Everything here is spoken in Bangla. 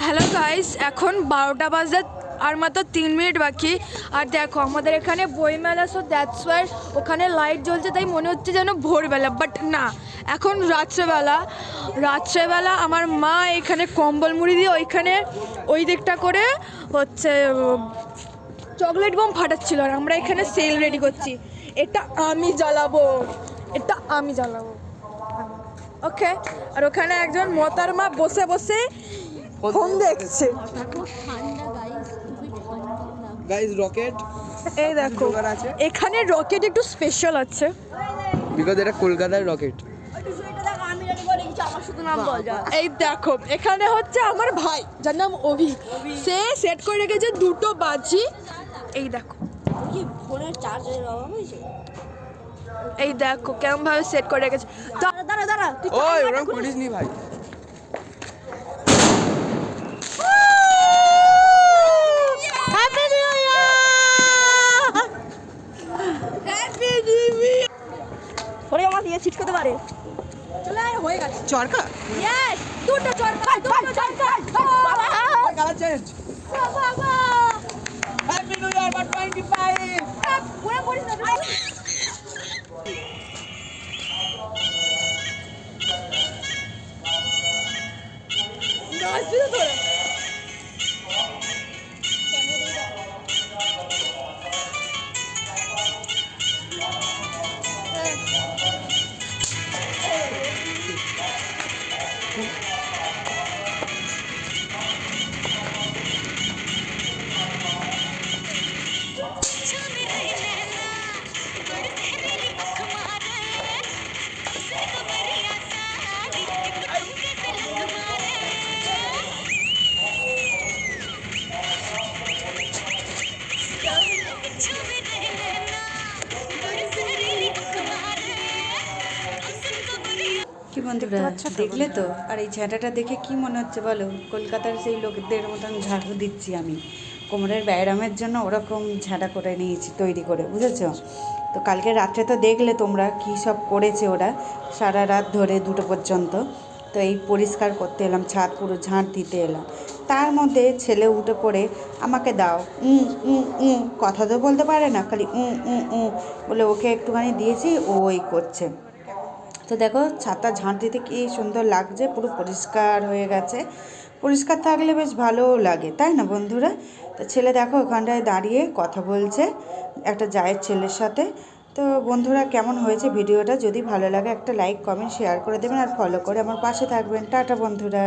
হ্যালো গাইস, এখন 12টা বাজে আর মাত্র 3 মিনিট বাকি। আর দেখো আমাদের এখানে বইমেলা, সো দ্যাটস ওয়াই ওখানে লাইট জ্বলছে, তাই মনে হচ্ছে যেন ভোরবেলা, বাট না, এখন রাত্রেবেলা আমার মা এখানে কম্বল মুড়ি দিয়ে ওইখানে ওই দিকটা করে হচ্ছে চকলেট বোম ফাটাচ্ছিল, আর আমরা এখানে সেল রেডি করছি। এটা আমি জ্বালাবো। ওকে। আর ওখানে একজন মতার মা বসে বসে ফোন দেখছে। গাইস রকেট, এই দেখো এখানে রকেট একটু স্পেশাল আছে, বিকজ এটা কলকাতার রকেট। এই দেখো এখানে হচ্ছে আমার ভাই যার নাম অভি, সে সেট করে রেখেছে দুটো বাজি। এই দেখো কি ফোনের চার্জের অভাব হয়েছে? এই দেখো কেমন ভাবে সেট করে রেখেছে। দাঁড়া ওই ওরকম করিস নি ভাই। Happy new year, happy new year. ওরে আমার দিয়ে ছিটকাতে পারে। চলে আয়, হয়ে গেছে চরকা ইয়েস, দুটো চরকা। বাবা কালার চেঞ্জ। বাবা হ্যাপি নিউ ইয়ার 25। পুরো করিস না। নাচবি তো তোরা? কি বন্ধুরা দেখলে তো? আর এই ঝাঁটাটা দেখে কি মনে হচ্ছে বলো? কলকাতার সেই লোকদের মতন ঝাড়ু দিচ্ছি আমি। কোমরের ব্যায়ামের জন্য ওরকম ঝাঁটা করে নিয়েছি তৈরি করে, বুঝেছো? তো কালকে রাত্রে তো দেখলে তোমরা কী সব করেছে ওরা সারা রাত ধরে 2টো পর্যন্ত। তো এই পরিষ্কার করতে এলাম, ছাদ পুরো ঝাঁট দিতে এলাম। তার মধ্যে ছেলে উঠে পড়ে আমাকে দাও, কথা তো বলতে পারে না, খালি বলে ওকে একটুখানি দিয়েছি, ও ওই করছে। তো দেখো ছাদটা ঝাঁট দিতে কি সুন্দর লাগছে, পুরো পরিষ্কার হয়ে গেছে। পরিষ্কার থাকলে বেশ ভালোও লাগে, তাই না বন্ধুরা? তো ছেলে দেখো ওখানটায় দাঁড়িয়ে কথা বলছে একটা জায়ের ছেলের সাথে। তো বন্ধুরা কেমন হয়েছে ভিডিওটা? যদি ভালো লাগে একটা লাইক কমেন্ট শেয়ার করে দেবেন, আর ফলো করে আমার পাশে থাকবেন। টাটা বন্ধুরা।